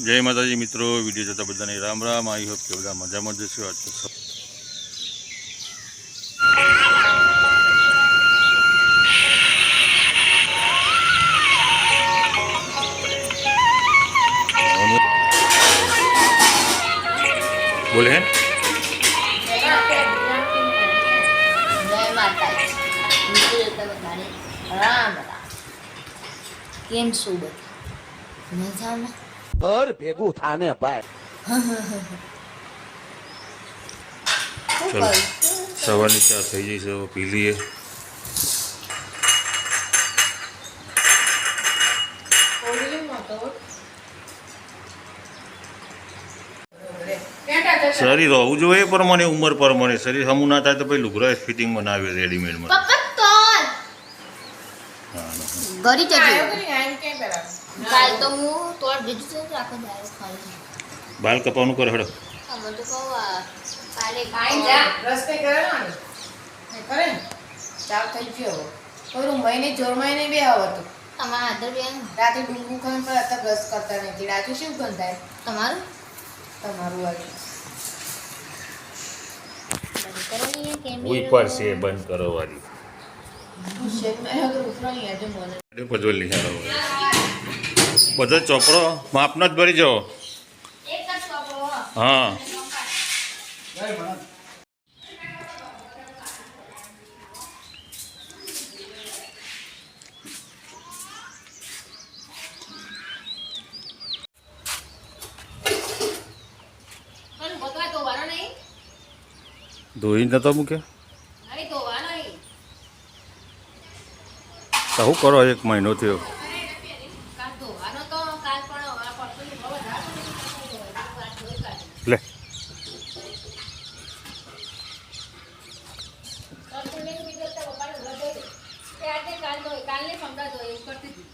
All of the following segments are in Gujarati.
જય માતાજી મિત્રો, વિડીયો જોતા બધાને રામ રામ। આઈ હોપ કે બધા મજામાં જશો। આજ તો બોલે કેમ છો બધા મજામાં? ઘર ભેગું થાને ભાઈ। ચલો સવારની ચા થઈ ગઈ છે, પી લઈએ। શરીર હોવું જોઈએ એ પ્રમાણે, ઉંમર પ્રમાણે શરીર હમું ના થાય તો ભાઈ લુગડા ફિટિંગ બનાવે રેડીમેડમાં। ઘરી જજો કાલ તો હું તોડ દીધું છે આખો દાડો ખાલી બાલ કપાવાનું કરે હડો અમે તો કહું કાલે કાઈ જા રસ્તે કરે ને કરે ચાલ થઈ ગયો કોરું મહિને જોર મહિને બે આવતો તમારા આદર બેન રાતે ડુંગું ખાન પર અત્યારે બ્રશ કરતા નથી રાતે શું ગંધાય તમારું વાળી કરવાની કેમ ઉપર છે બંધ કરો વાળી શેક મે અગર ઉતરાણી આજે મને પજવલી હારો બધો ચોપડો માપનો જ ભરી જાઓ। એક જ ચોપડો હા પણ બકા તો વાળો નહીં ધોઈ નતો મૂકે અરે તો વાળો નહીં તો શું કરો? 1 મહિનો થયો કાલ તો વાળો તો કાલ પણ આ પડતું બહુ ધાર લે કાલને સમજા દો એવું કરતી હતી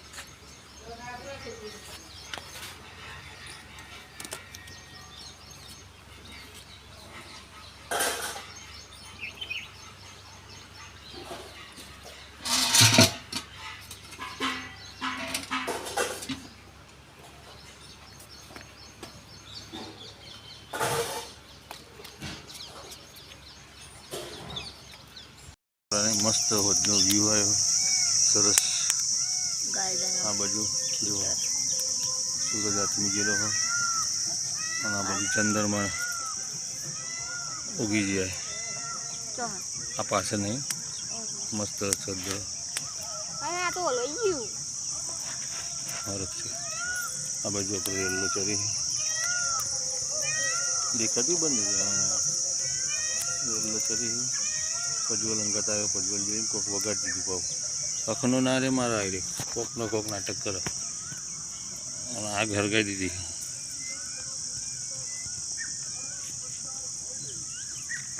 મસ્ત વધનો વ્યૂ આવ્યો સરસ। ગાર્ડન આ બાજુ જો સૂરજ આથમી ગયેલો હોય અને આ બાજુ ચંદ્રમાં ઉગી જાય। તો આ પાસે નહીં મસ્ત ચંદ્ર અરે આ તો લઈ ગયું હરખ છે। આ બાજુ આપણે રેલો ચરી દેખાતી બંધ રેલો ચરી પજવલ અંગત આવ્યો પજવલ જોઈને કોક વગાડી દીધું પાવ અખનો ના રે મારા આવી રે કોકનો કોક નાટક કરે અને આગ હરગાઈ દીધી।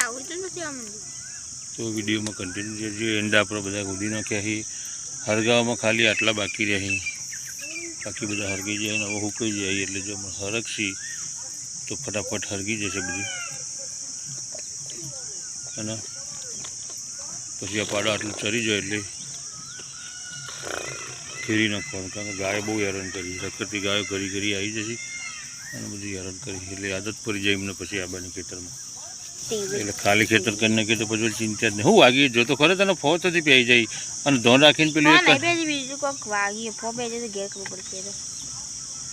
આવડતું નથી આમ તો વિડીયોમાં કન્ટિન્યુ જે એંડા આપણે બધા ઉડી નાખ્યા છે। હરગાવામાં ખાલી આટલા બાકી રહ્યા, બાકી બધા હરગી જાય ને હવે હુકાઈ જાય એટલે જો હરગશી તો ફટાફટ હરગી જશે બધું અને પછી આ પાડો આટલું ચરી જાય એટલે ફેરી નાખવાનું, કારણ કે ગાય બહુ હેરાન કરી, રખડતી ગાયો ઘરી ઘરી આવી જશે અને બધી હેરાન કરી એટલે આદત પડી જાય એમને પછી આબાની ખેતરમાં। એટલે ખાલી ખેતર કરી નાખીએ તો પછી ચિંતા જ નહીં। હું વાગી જો તો ખરે તને ફો થતી પી જાય અને ધોન રાખીને પેલું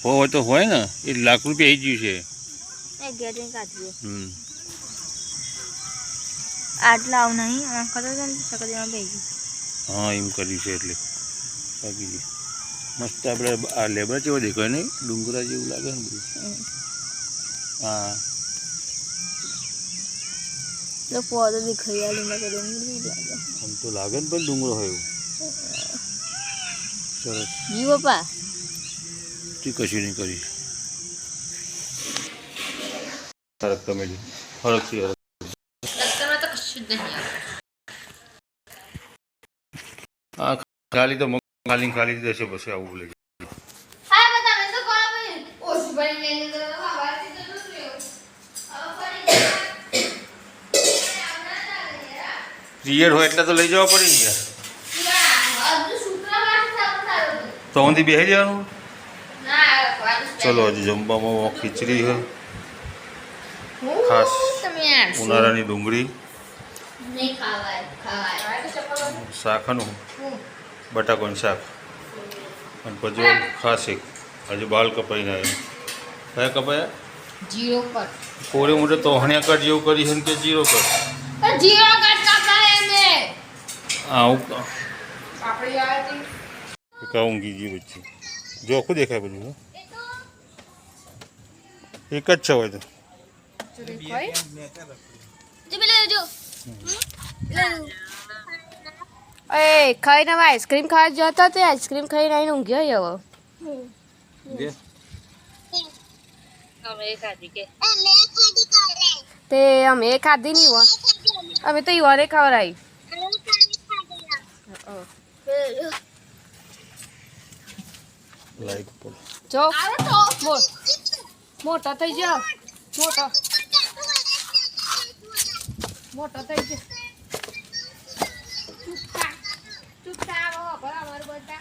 ફો હોય તો હોય ને એ લાખ રૂપિયા આવી ગયું છે। આટલા આવ નહીં હા એમ કર્યું છે એટલે બાકી મસ્ત આપણે આ લેબડા જેવો દેખાય નહીં, ડુંગરા જેવું લાગે ને બધું। હા આમ તો લાગે ને પણ ડુંગરો હોય એવું સરસ। તું કશું નહીં કરી હરક કમેલી હરક છે હરક હા ખાલી તો ખાલી ખાલી દેશે પછી આવું બોલે પિરિયડ હોય એટલે તો લઈ જવા પડે ને યાર। તો ઊંધી બેસી જવાનું ચલો હજી જમવામાં ખીચડી છે ખાસ તમે આળસુ. ઉનાળાની ડુંગળી નહીં ખાવાય. શાકનું બટાકાનું શાક અને પછી ખાસ એક હજી બાલ કપાઈને આવ્યો કયા કપાયા જીરો કટ. કોરે મોટે તોહણિયા કટ જેવું કરી છે ને કે જીરો કટ જીરો કટ કાપાય એને. આવું પાપડી આવે છે ઊંઘી ગઈ વચ્ચે જો આખું દેખાય બધું હો. એક જ છે હોય તો એ ખાઈને હવે આઈસ્ક્રીમ ખાવા જતા તે આઈસ્ક્રીમ ખાઈને આવીને ઊંઘ્યો હવે તે અમે ખાધી નહીં હો અમે તો ઈવાને ખવડાવી લાઈટ પર જો મોટો થઈ ગયો મોટો થઈ ગયો ચૂપ થાવ બરાબર બોલતા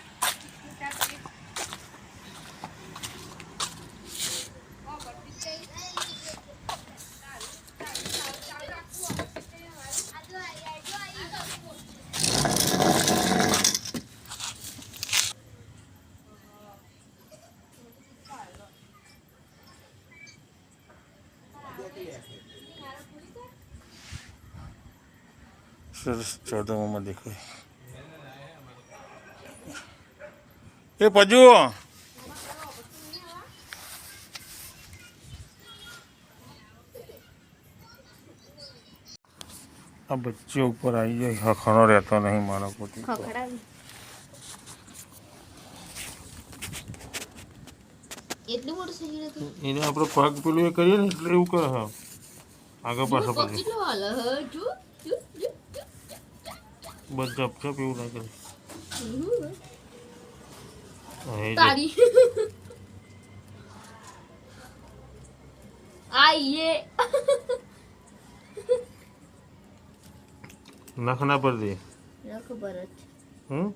સરસ ચોદામાં દેખાય એ પજુ આ બચ્ચે ઉપર આવી જાય હખણો રહેતો નહીં મારા પોતે એટલું મોટું થઈ ગયું હતું. એને આપણે પગ પેલું એ કરીએ ને એટલે એવું કરે હા આગળ પાછળ પછી કેટલું હાલ હ જો બસ ઝપઝપ એવું ના કરે હા, એ જો. તારી આઈએ નખ ના પર દે ખબર જ હમ